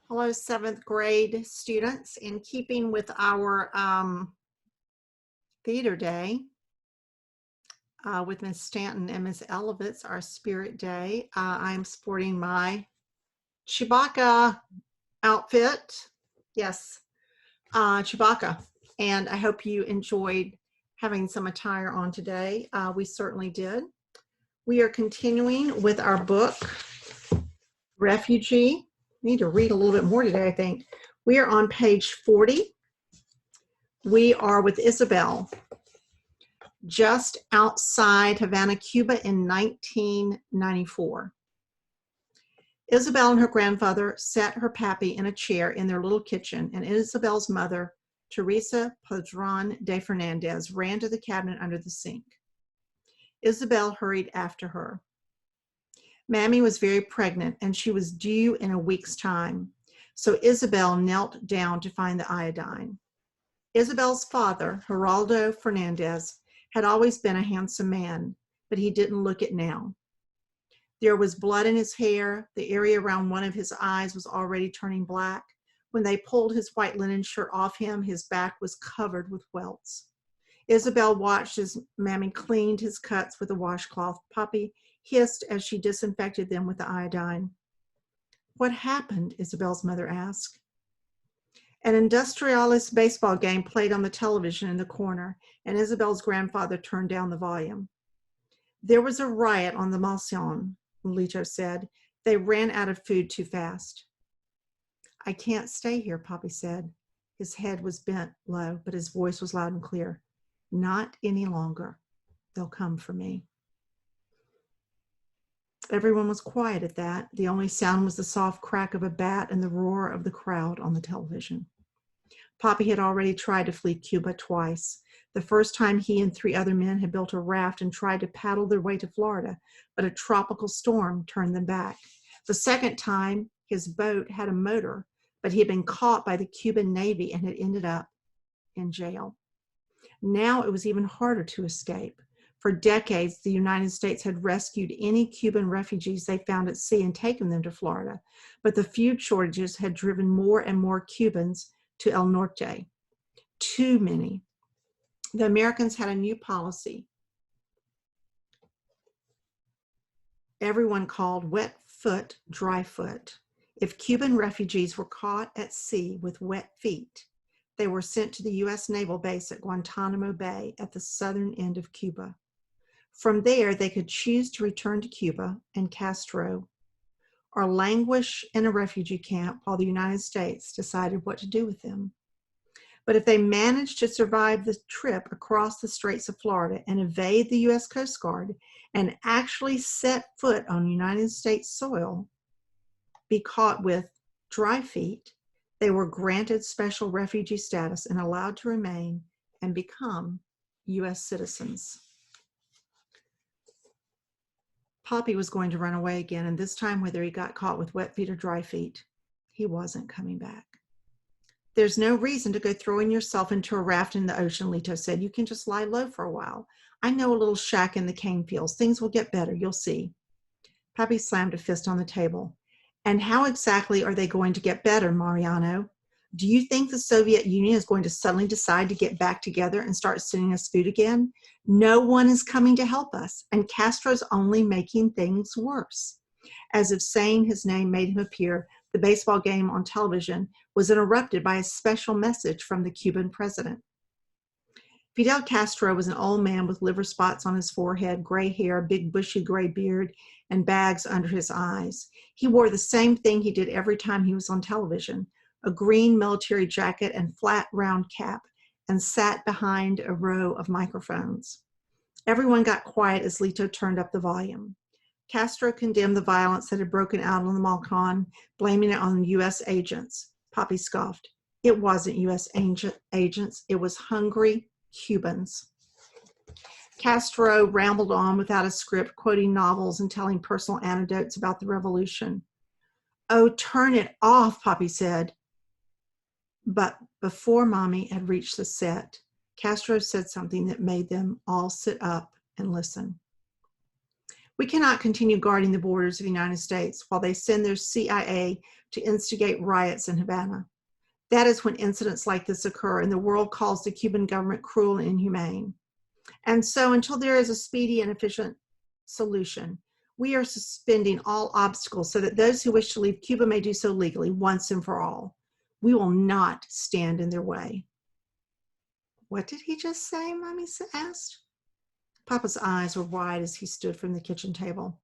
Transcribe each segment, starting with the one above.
Hello, 7th grade students. In keeping with our theater day with Ms. Stanton and Ms. Elevitz, our spirit day, I'm sporting my Chewbacca outfit. Yes, Chewbacca. And I hope you enjoyed having some attire on today. We certainly did. We are continuing with our book, Refugee. Need to read a little bit more today, I think. We are on page 40. We are with Isabel, just outside Havana, Cuba in 1994. Isabel and her grandfather sat her pappy in a chair in their little kitchen, and Isabel's mother, Teresa Padron de Fernandez, ran to the cabinet under the sink. Isabel hurried after her. Mammy was very pregnant, and she was due in a week's time, so Isabel knelt down to find the iodine. Isabel's father, Geraldo Fernandez, had always been a handsome man, but he didn't look it now. There was blood in his hair. The area around one of his eyes was already turning black. When they pulled his white linen shirt off him, his back was covered with welts. Isabel watched as Mammy cleaned his cuts with a washcloth. Poppy hissed as she disinfected them with the iodine. "What happened?" Isabel's mother asked. An Industrialist baseball game played on the television in the corner, and Isabel's grandfather turned down the volume. "There was a riot on the Malsion," Lito said. "They ran out of food too fast." "I can't stay here," Poppy said. His head was bent low, but his voice was loud and clear. "Not any longer. They'll come for me." Everyone was quiet at that. The only sound was the soft crack of a bat and the roar of the crowd on the television. Poppy had already tried to flee Cuba twice. The first time he and 3 other men had built a raft and tried to paddle their way to Florida, but a tropical storm turned them back. The second time, his boat had a motor, but he had been caught by the Cuban Navy and had ended up in jail. Now it was even harder to escape. For decades, the United States had rescued any Cuban refugees they found at sea and taken them to Florida, but the food shortages had driven more and more Cubans to El Norte. Too many. The Americans had a new policy. Everyone called wet foot dry foot. If Cuban refugees were caught at sea with wet feet, they were sent to the U.S. Naval Base at Guantanamo Bay at the southern end of Cuba. From there, they could choose to return to Cuba and Castro or languish in a refugee camp while the United States decided what to do with them. But if they managed to survive the trip across the Straits of Florida and evade the U.S. Coast Guard and actually set foot on United States soil, be caught with dry feet, they were granted special refugee status and allowed to remain and become U.S. citizens. Poppy was going to run away again, and this time, whether he got caught with wet feet or dry feet, he wasn't coming back. "There's no reason to go throwing yourself into a raft in the ocean," Lito said. "You can just lie low for a while. I know a little shack in the cane fields. Things will get better. You'll see." Poppy slammed a fist on the table. "And how exactly are they going to get better, Mariano? Do you think the Soviet Union is going to suddenly decide to get back together and start sending us food again? No one is coming to help us, and Castro's only making things worse." As if saying his name made him appear, the baseball game on television was interrupted by a special message from the Cuban president. Fidel Castro was an old man with liver spots on his forehead, gray hair, big bushy gray beard, and bags under his eyes. He wore the same thing he did every time he was on television, a green military jacket and flat round cap, and sat behind a row of microphones. Everyone got quiet as Lito turned up the volume. Castro condemned the violence that had broken out on the Malcan, blaming it on U.S. agents. Poppy scoffed. It wasn't U.S. agents. It was hungry Cubans. Castro rambled on without a script, quoting novels and telling personal anecdotes about the revolution. "Oh, turn it off," Poppy said. But before Mommy had reached the set, Castro said something that made them all sit up and listen. We cannot continue guarding the borders of the United States while they send their CIA to instigate riots in Havana. That is when incidents like this occur and the world calls the Cuban government cruel and inhumane. And so until there is a speedy and efficient solution, we are suspending all obstacles so that those who wish to leave Cuba may do so legally once and for all. We will not stand in their way. What did he just say? Mommy asked. Papa's eyes were wide as he stood from the kitchen table.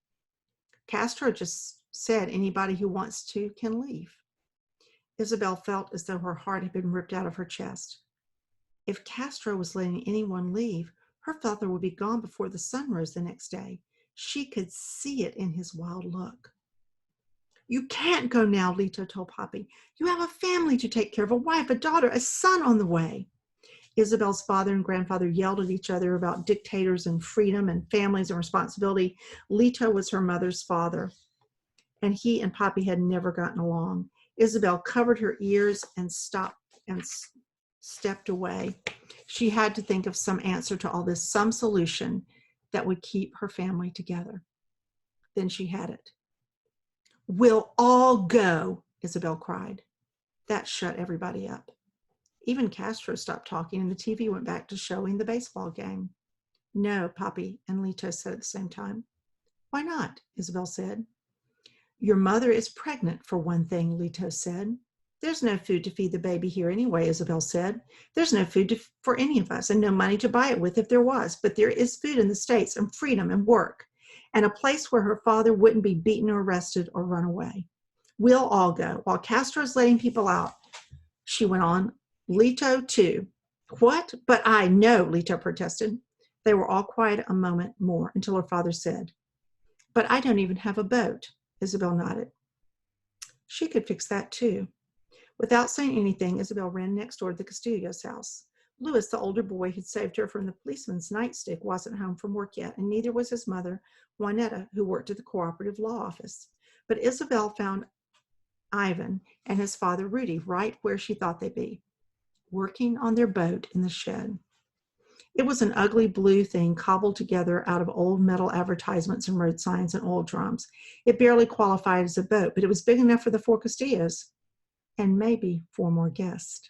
Castro just said anybody who wants to can leave. Isabel felt as though her heart had been ripped out of her chest. If Castro was letting anyone leave, her father would be gone before the sun rose the next day. She could see it in his wild look. You can't go now, Lito told Poppy. You have a family to take care of, a wife, a daughter, a son on the way. Isabel's father and grandfather yelled at each other about dictators and freedom and families and responsibility. Lito was her mother's father, and he and Poppy had never gotten along. Isabel covered her ears and stopped and stepped away. She had to think of some answer to all this, some solution that would keep her family together. Then she had it. We'll all go, Isabel cried. That shut everybody up. Even Castro stopped talking and the TV went back to showing the baseball game. No, Poppy and Lito said at the same time. Why not? Isabel said. Your mother is pregnant, for one thing, Lito said. There's no food to feed the baby here anyway, Isabel said. There's no food for any of us and no money to buy it with if there was, but there is food in the States and freedom and work and a place where her father wouldn't be beaten or arrested or run away. We'll all go. While Castro's letting people out, she went on, Lito too. What? But I know, Lito protested. They were all quiet a moment more until her father said, but I don't even have a boat. Isabel nodded. She could fix that too. Without saying anything, Isabel ran next door to the Castillo's house. Louis, the older boy who'd saved her from the policeman's nightstick, wasn't home from work yet, and neither was his mother, Juanetta, who worked at the cooperative law office. But Isabel found Ivan and his father, Rudy, right where she thought they'd be, working on their boat in the shed. It was an ugly blue thing cobbled together out of old metal advertisements and road signs and oil drums. It barely qualified as a boat, but it was big enough for the 4 Castillos and maybe 4 more guests.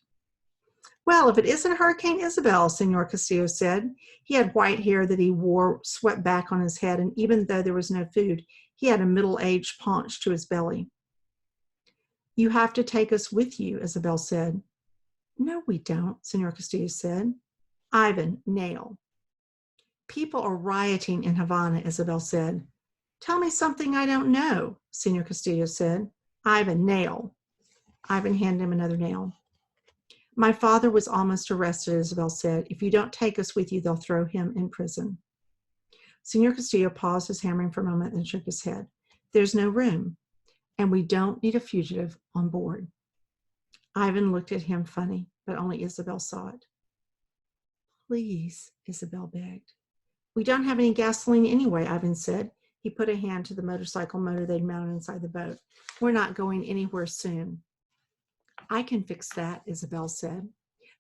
Well, if it isn't Hurricane Isabel, Senor Castillo said. He had white hair that he wore swept back on his head, and even though there was no food, he had a middle-aged paunch to his belly. You have to take us with you, Isabel said. No, we don't, Senor Castillo said. Ivan, nail. People are rioting in Havana, Isabel said. Tell me something I don't know, Senor Castillo said. Ivan, nail. Ivan handed him another nail. My father was almost arrested, Isabel said. If you don't take us with you, they'll throw him in prison. Senor Castillo paused his hammering for a moment and shook his head. There's no room, and we don't need a fugitive on board. Ivan looked at him funny, but only Isabel saw it. Please, Isabel begged. We don't have any gasoline anyway, Ivan said. He put a hand to the motorcycle motor they'd mounted inside the boat. We're not going anywhere soon. I can fix that, Isabel said.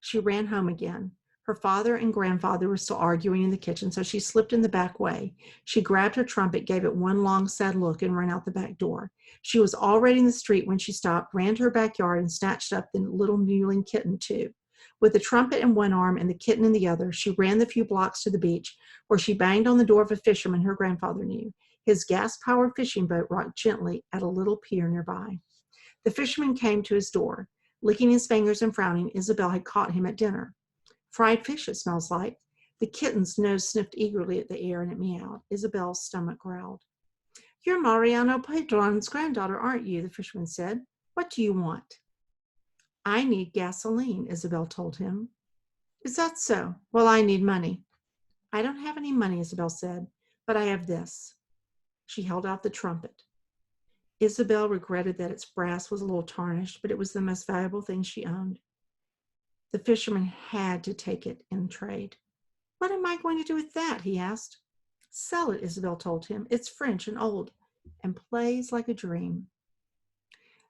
She ran home again. Her father and grandfather were still arguing in the kitchen, so she slipped in the back way. She grabbed her trumpet, gave it one long, sad look, and ran out the back door. She was already in the street when she stopped, ran to her backyard, and snatched up the little mewling kitten, too. With the trumpet in one arm and the kitten in the other, she ran the few blocks to the beach, where she banged on the door of a fisherman her grandfather knew. His gas-powered fishing boat rocked gently at a little pier nearby. The fisherman came to his door. Licking his fingers and frowning, Isabel had caught him at dinner. Fried fish, it smells like. The kitten's nose sniffed eagerly at the air and it meowed. Isabel's stomach growled. You're Mariano Pedron's granddaughter, aren't you? The fisherman said. What do you want? I need gasoline, Isabel told him. Is that so? Well, I need money. I don't have any money, Isabel said, but I have this. She held out the trumpet. Isabel regretted that its brass was a little tarnished, but it was the most valuable thing she owned. The fisherman had to take it in trade. What am I going to do with that? He asked. Sell it, Isabel told him. It's French and old and plays like a dream.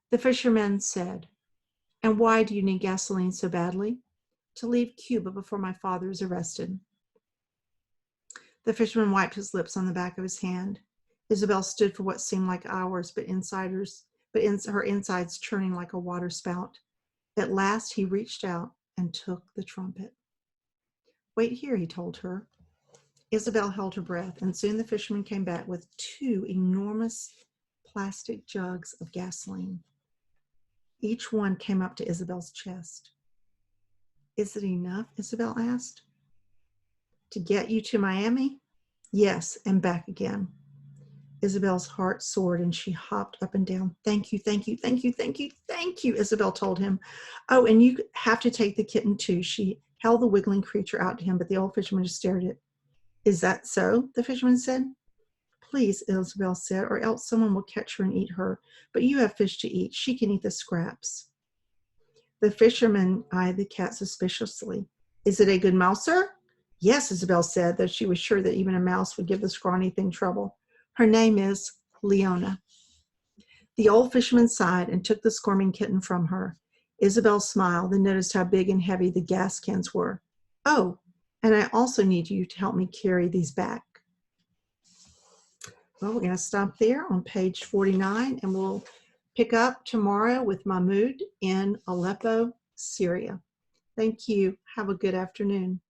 The fisherman said, and why do you need gasoline so badly? To leave Cuba before my father is arrested. The fisherman wiped his lips on the back of his hand. Isabel stood for what seemed like hours, but her insides churning like a water spout. At last he reached out and took the trumpet. Wait here, he told her. Isabel held her breath, and soon the fisherman came back with 2 enormous plastic jugs of gasoline. Each one came up to Isabel's chest. Is it enough? Isabel asked. To get you to Miami? Yes, and back again. Isabel's heart soared and she hopped up and down. Thank you, thank you, thank you, thank you, thank you, Isabel told him. Oh, and you have to take the kitten too. She held the wiggling creature out to him, but the old fisherman just stared at it. Is that so? The fisherman said. Please, Isabel said, or else someone will catch her and eat her. But you have fish to eat. She can eat the scraps. The fisherman eyed the cat suspiciously. Is it a good mouser? Yes, Isabel said, though she was sure that even a mouse would give the scrawny thing trouble. Her name is Leona. The old fisherman sighed and took the squirming kitten from her. Isabel smiled and noticed how big and heavy the gas cans were. Oh, and I also need you to help me carry these back. Well, we're going to stop there on page 49, and we'll pick up tomorrow with Mahmoud in Aleppo, Syria. Thank you. Have a good afternoon.